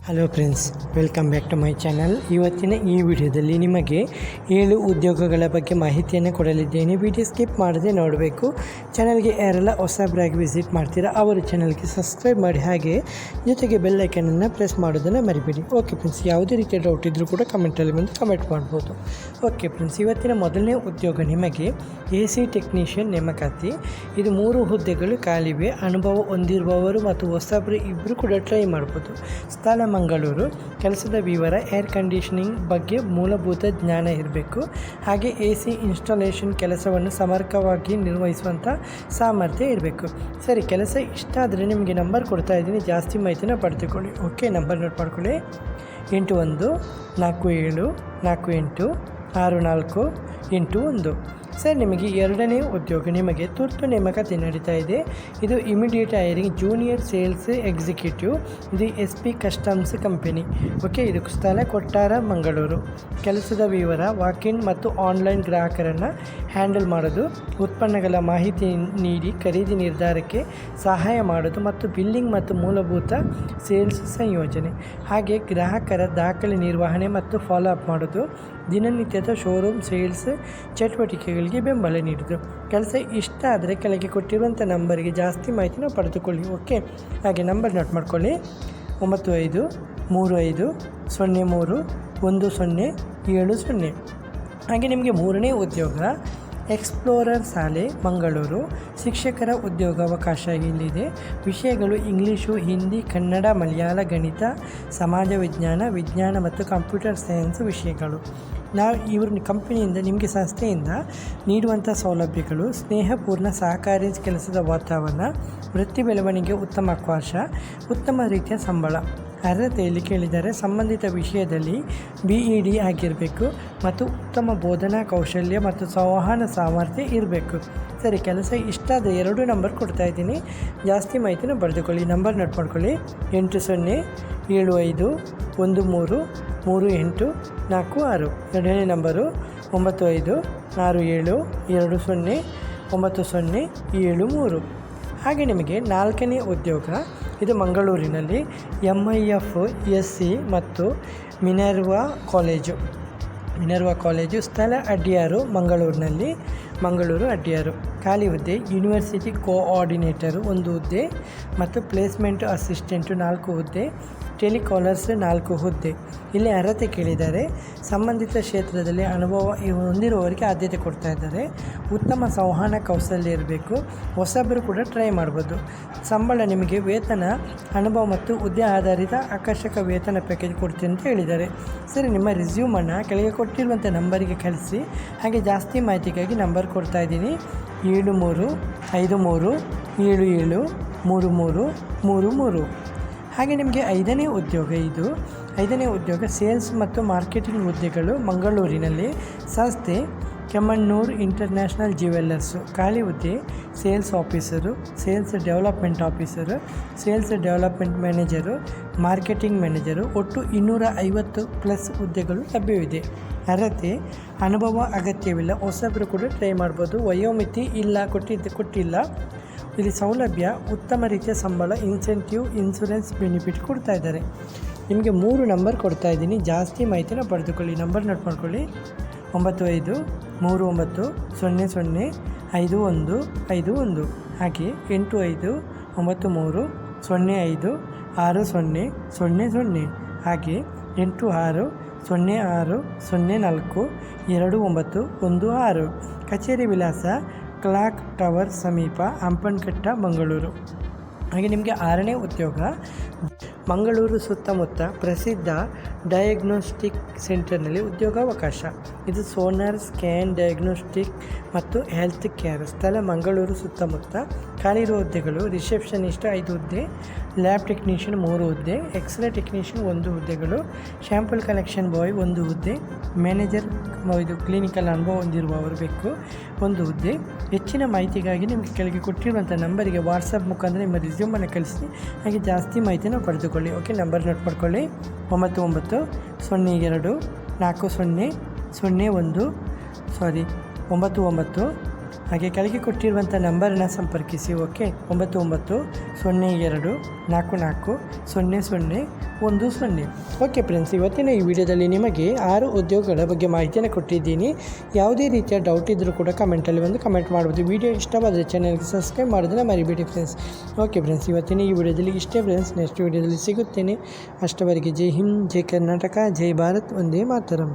Hello friends, welcome back to my channel. ಇವತ್ತಿನ ಈ ವಿಡಿಯೋದಲ್ಲಿ ನಿಮಗೆ 7 ಉದ್ಯೋಗಗಳ ಬಗ್ಗೆ ಮಾಹಿತಿಯನ್ನು ಕೊಡಲಿದ್ದೇನೆ. ವಿಡಿಯೋ ಸ್ಕಿಪ್ ಮಾಡದೆ ನೋಡಬೇಕು. ಚಾನಲ್ಗೆ ಯಾರೆಲ್ಲ ಹೊಸಬರಾಗಿ ವಿಸಿಟ್ ಮಾಡ್ತೀರಾ ಅವರು ಚಾನಲ್ಗೆ ಸಬ್ಸ್ಕ್ರೈಬ್ ಮಾಡಿ, ಹಾಗೆ ಜೊತೆಗೆ ಬೆಲ್ ಐಕನನ್ನು ಪ್ರೆಸ್ ಮಾಡೋದನ್ನು ಮರಿಬೇಡಿ. ಓಕೆ ಫ್ರೆಂಡ್ಸ್, ಯಾವುದೇ ರೀತಿಯ ಡೌಟ್ ಇದ್ದರೂ ಕೂಡ ಕಮೆಂಟಲ್ಲಿ ಬಂದು ಕಮೆಂಟ್ ಮಾಡ್ಬೋದು. ಓಕೆ ಫ್ರೆಂಡ್ಸ್, ಇವತ್ತಿನ ಮೊದಲನೇ ಉದ್ಯೋಗ ನಿಮಗೆ AC ಟೆಕ್ನಿಷಿಯನ್ ನೇಮಕಾತಿ. ಇದು 3 ಹುದ್ದೆಗಳು ಖಾಲಿವೆ. ಅನುಭವ ಹೊಂದಿರುವವರು ಮತ್ತು ಹೊಸಬರು ಇಬ್ಬರು ಕೂಡ ಟ್ರೈ ಮಾಡ್ಬೋದು. ಸ್ಥಳ ಮಂಗಳೂರು. ಕೆಲಸದ ವಿವರ: ಏರ್ ಕಂಡೀಷನಿಂಗ್ ಬಗ್ಗೆ ಮೂಲಭೂತ ಜ್ಞಾನ ಇರಬೇಕು, ಹಾಗೆ AC ಇನ್ಸ್ಟಾಲೇಷನ್ ಕೆಲಸವನ್ನು ಸಮರ್ಪಕವಾಗಿ ನಿರ್ವಹಿಸುವಂಥ ಸಾಮರ್ಥ್ಯ ಇರಬೇಕು. ಸರಿ, ಕೆಲಸ ಇಷ್ಟ ಆದರೆ ನಿಮಗೆ ನಂಬರ್ ಕೊಡ್ತಾ ಇದ್ದೀನಿ, ಜಾಸ್ತಿ ಮಾಹಿತಿನ ಪಡೆದುಕೊಳ್ಳಿ. ಓಕೆ, ನಂಬರ್ ನೋಟ್ ಮಾಡ್ಕೊಳ್ಳಿ: 8147486481. ಸರ್, ನಿಮಗೆ ಎರಡನೇ ಉದ್ಯೋಗ ನಿಮಗೆ ತುರ್ತು ನೇಮಕಾತಿ ನಡೀತಾ ಇದೆ. ಇದು immediate hiring junior sales executive. ಇದು SP ಕಸ್ಟಮ್ಸ್ ಕಂಪನಿ. ಓಕೆ, ಇದು ಸ್ಥಳ ಕೊಟ್ಟಾರ, ಮಂಗಳೂರು. ಕೆಲಸದ ವಿವರ: ವಾಕಿನ್ ಮತ್ತು ಆನ್ಲೈನ್ ಗ್ರಾಹಕರನ್ನು ಹ್ಯಾಂಡಲ್ ಮಾಡೋದು, ಉತ್ಪನ್ನಗಳ ಮಾಹಿತಿ ನೀಡಿ ಖರೀದಿ ನಿರ್ಧಾರಕ್ಕೆ ಸಹಾಯ ಮಾಡೋದು ಮತ್ತು ಬಿಲ್ಲಿಂಗ್ ಮತ್ತು ಮೂಲಭೂತ ಸೇಲ್ಸ್ ಸಂಯೋಜನೆ, ಹಾಗೆ ಗ್ರಾಹಕರ ದಾಖಲೆ ನಿರ್ವಹಣೆ ಮತ್ತು ಫಾಲೋ ಅಪ್ ಮಾಡೋದು, ದಿನನಿತ್ಯದ ಶೋರೂಮ್ ಸೇಲ್ಸ್ ಚಟುವಟಿಕೆಗಳಿಗೆ ಬೆಂಬಲ ನೀಡೋದು. ಕೆಲಸ ಇಷ್ಟ ಆದರೆ ಕೆಳಗೆ ಕೊಟ್ಟಿರುವಂಥ ನಂಬರಿಗೆ ಜಾಸ್ತಿ ಮಾಹಿತಿನ ಪಡೆದುಕೊಳ್ಳಿ. ಓಕೆ, ಹಾಗೆ ನಂಬರ್ ನೋಟ್ ಮಾಡ್ಕೊಳ್ಳಿ: 9535031070. ಹಾಗೆ ನಿಮಗೆ ಮೂರನೇ ಉದ್ಯೋಗ ಎಕ್ಸ್ಪ್ಲೋರರ್ ಶಾಲೆ, ಮಂಗಳೂರು. ಶಿಕ್ಷಕರ ಉದ್ಯೋಗಾವಕಾಶ ಇಲ್ಲಿದೆ. ವಿಷಯಗಳು: ಇಂಗ್ಲೀಷು, ಹಿಂದಿ, ಕನ್ನಡ, ಮಲಯಾಳ, ಗಣಿತ, ಸಮಾಜ ವಿಜ್ಞಾನ, ವಿಜ್ಞಾನ ಮತ್ತು ಕಂಪ್ಯೂಟರ್ ಸೈನ್ಸ್ ವಿಷಯಗಳು. ಇವ್ರ ಕಂಪನಿಯಿಂದ ನಿಮಗೆ ಸಂಸ್ಥೆಯಿಂದ ನೀಡುವಂಥ ಸೌಲಭ್ಯಗಳು: ಸ್ನೇಹಪೂರ್ಣ ಸಹಕಾರಿ ಕೆಲಸದ ವಾತಾವರಣ, ವೃತ್ತಿ ಬೆಳವಣಿಗೆ, ಉತ್ತಮ ಅವಕಾಶ, ಉತ್ತಮ ರೀತಿಯ ಸಂಬಳ. ಅರ್ಹತೆಯಲ್ಲಿ ಕೇಳಿದರೆ ಸಂಬಂಧಿತ ವಿಷಯದಲ್ಲಿ BEd ಆಗಿರಬೇಕು ಮತ್ತು ಉತ್ತಮ ಬೋಧನಾ ಕೌಶಲ್ಯ ಮತ್ತು ಸಂವಹನ ಸಾಮರ್ಥ್ಯ ಇರಬೇಕು. ಸರಿ, ಕೆಲಸ ಇಷ್ಟ ಆದರೆ 2 ನಂಬರ್ ಕೊಡ್ತಾ ಇದ್ದೀನಿ, ಜಾಸ್ತಿ ಮಾಹಿತಿನ ಬರೆದುಕೊಳ್ಳಿ. ನಂಬರ್ ನೋಟ್ ಮಾಡ್ಕೊಳ್ಳಿ: 8075133846. ಎರಡನೇ ನಂಬರು 9567209073. ಹಾಗೆ ನಿಮಗೆ ನಾಲ್ಕನೇ ಉದ್ಯೋಗ ಇದು ಮಂಗಳೂರಿನಲ್ಲಿ MIF SC ಮತ್ತು ಮಿನರ್ವಾ ಕಾಲೇಜು. ಸ್ಥಳ ಅಡ್ಯಾರು, ಮಂಗಳೂರು ಅಡ್ಯಾರು. ಖಾಲಿ ಹುದ್ದೆ: ಯೂನಿವರ್ಸಿಟಿ ಕೋಆರ್ಡಿನೇಟರು 1 ಹುದ್ದೆ ಮತ್ತು ಪ್ಲೇಸ್ಮೆಂಟ್ ಅಸಿಸ್ಟೆಂಟು 4 ಹುದ್ದೆ, ಟೆಲಿಕಾಲರ್ಸ್ 4 ಹುದ್ದೆ. ಇಲ್ಲಿ ಅರ್ಹತೆ ಕೇಳಿದ್ದಾರೆ. ಸಂಬಂಧಿತ ಕ್ಷೇತ್ರದಲ್ಲಿ ಅನುಭವ ಹೊಂದಿರುವವರಿಗೆ ಆದ್ಯತೆ ಕೊಡ್ತಾ ಇದ್ದಾರೆ. ಉತ್ತಮ ಸಂವಹನ ಕೌಶಲ್ಯ ಇರಬೇಕು. ಹೊಸಬರು ಕೂಡ ಟ್ರೈ ಮಾಡ್ಬೋದು. ಸಂಬಳ ನಿಮಗೆ ವೇತನ, ಅನುಭವ ಮತ್ತು ಹುದ್ದೆ ಆಧಾರಿತ ಆಕರ್ಷಕ ವೇತನ ಪ್ಯಾಕೇಜ್ ಕೊಡ್ತೀನಿ ಅಂತ ಹೇಳಿದ್ದಾರೆ. ಸರಿ, ನಿಮ್ಮ ರೆಸ್ಯೂಮನ್ನು ಕೆಳಗೆ ಕೊಟ್ಟಿರುವಂಥ ನಂಬರಿಗೆ ಕಳಿಸಿ. ಹಾಗೆ ಜಾಸ್ತಿ ಮಾಹಿತಿಗಾಗಿ ನಂಬರ್ ಕೊಡ್ತಾ ಇದ್ದೀನಿ: 7357773333. ಹಾಗೆ ನಿಮಗೆ ಐದನೇ ಉದ್ಯೋಗ ಸೇಲ್ಸ್ ಮತ್ತು ಮಾರ್ಕೆಟಿಂಗ್ ಹುದ್ದೆಗಳು ಮಂಗಳೂರಿನಲ್ಲಿ. ಸಂಸ್ಥೆ ಕೆಮ್ಮಣ್ಣೂರು ಇಂಟರ್ನ್ಯಾಷನಲ್ ಜ್ಯುವೆಲ್ಲರ್ಸು. ಖಾಲಿ ಹುದ್ದೆ: sales officer, sales development officer, sales development manager, marketing manager. ಒಟ್ಟು 250+ ಹುದ್ದೆಗಳು ಲಭ್ಯವಿದೆ. ಅರ್ಹತೆ: ಅನುಭವ ಅಗತ್ಯವಿಲ್ಲ, ಹೊಸಬರು ಕೂಡ ಟ್ರೈ ಮಾಡ್ಬೋದು. ವಯೋಮಿತಿ ಕೊಟ್ಟಿಲ್ಲ. ಇಲ್ಲಿ ಸೌಲಭ್ಯ: ಉತ್ತಮ ರೀತಿಯ ಸಂಬಳ, ಇನ್ಸೆಂಟಿವ್, ಇನ್ಶೂರೆನ್ಸ್ ಬೆನಿಫಿಟ್ ಕೊಡ್ತಾ ಇದ್ದಾರೆ. ನಿಮಗೆ 3 ನಂಬರ್ ಕೊಡ್ತಾ ಇದ್ದೀನಿ, ಜಾಸ್ತಿ ಮಾಹಿತಿನ ಪಡೆದುಕೊಳ್ಳಿ. ನಂಬರ್ ನೋಟ್ ಮಾಡ್ಕೊಳ್ಳಿ: 95000151. ಹಾಗೆ 8593056000. ಹಾಗೆ 8606042916. ಕಚೇರಿ ವಿಳಾಸ: ಕ್ಲಾಕ್ ಟವರ್ ಸಮೀಪ, ಹಂಪನಕಟ್ಟ, ಮಂಗಳೂರು. ಹಾಗೆ ನಿಮಗೆ 6ನೇ ಉದ್ಯೋಗ ಮಂಗಳೂರು ಸುತ್ತಮುತ್ತ ಪ್ರಸಿದ್ಧ ಡಯಾಗ್ನೋಸ್ಟಿಕ್ ಸೆಂಟರ್ನಲ್ಲಿ ಉದ್ಯೋಗಾವಕಾಶ. ಇದು ಸೋನಾರ್ ಸ್ಕ್ಯಾನ್ ಡಯಾಗ್ನೋಸ್ಟಿಕ್ ಮತ್ತು ಹೆಲ್ತ್ ಕೇರ್. ಸ್ಥಳ ಮಂಗಳೂರು ಸುತ್ತಮುತ್ತ. ಖಾಲಿರುವ ಹುದ್ದೆಗಳು: ರಿಸೆಪ್ಷನಿಸ್ಟ್ 5 ಹುದ್ದೆ, ಲ್ಯಾಬ್ ಟೆಕ್ನಿಷಿಯನ್ 3 ಹುದ್ದೆ, ಎಕ್ಸ್ರೇ ಟೆಕ್ನಿಷಿಯನ್ 1 ಹುದ್ದೆಗಳು, ಶ್ಯಾಂಪಲ್ ಕಲೆಕ್ಷನ್ ಬಾಯ್ 1 ಹುದ್ದೆ, ಮ್ಯಾನೇಜರ್ ಕ್ಲಿನಿಕಲ್ ಅನುಭವ ಹೊಂದಿರುವವರು ಬೇಕು 1 ಹುದ್ದೆ. ಹೆಚ್ಚಿನ ಮಾಹಿತಿಗಾಗಿ ನಿಮಗೆ ಕೆಳಗೆ ಕೊಟ್ಟಿರುವಂಥ ನಂಬರಿಗೆ ವಾಟ್ಸಪ್ ಮುಖಾಂತರ ನಿಮ್ಮ ರೆಸ್ಯೂಮನ್ನು ಕಳಿಸಿ. ಹಾಗೆ ಜಾಸ್ತಿ ಮಾಹಿತಿನ ಪಡೆದುಕೊಳ್ಳಿ. ಓಕೆ, ನಂಬರ್ ನೋಟ್ ಮಾಡ್ಕೊಳ್ಳಿ: 99 ಹಾಗೆ ಕೆಳಗೆ ಕೊಟ್ಟಿರುವಂಥ ನಂಬರನ್ನು ಸಂಪರ್ಕಿಸಿ. ಓಕೆ, 99024400 10. ಓಕೆ ಫ್ರೆಂಡ್ಸ್, ಇವತ್ತಿನ ಈ ವಿಡಿಯೋದಲ್ಲಿ ನಿಮಗೆ 6 ಉದ್ಯೋಗಗಳ ಬಗ್ಗೆ ಮಾಹಿತಿಯನ್ನು ಕೊಟ್ಟಿದ್ದೀನಿ. ಯಾವುದೇ ರೀತಿಯ ಡೌಟ್ ಇದ್ದರೂ ಕೂಡ ಕಮೆಂಟಲ್ಲಿ ಒಂದು ಕಮೆಂಟ್ ಮಾಡ್ಬೋದು. ವಿಡಿಯೋ ಇಷ್ಟವಾದರೆ ಚಾನಲ್ಗೆ ಸಬ್ಸ್ಕ್ರೈಬ್ ಮಾಡೋದನ್ನ ಮರಿಬೇಡಿ ಫ್ರೆಂಡ್ಸ್. ಓಕೆ ಫ್ರೆಂಡ್ಸ್, ಇವತ್ತಿನ ಈ ವಿಡಿಯೋದಲ್ಲಿ ಇಷ್ಟೇ ಫ್ರೆಂಡ್ಸ್. ನೆಕ್ಸ್ಟ್ ವಿಡಿಯೋದಲ್ಲಿ ಸಿಗುತ್ತೇನೆ. ಅಷ್ಟವರೆಗೆ ಜೈ ಹಿಂದ್, ಜೈ ಕರ್ನಾಟಕ, ಜೈ ಭಾರತ್, ಒಂದೇ ಮಾತರಂ.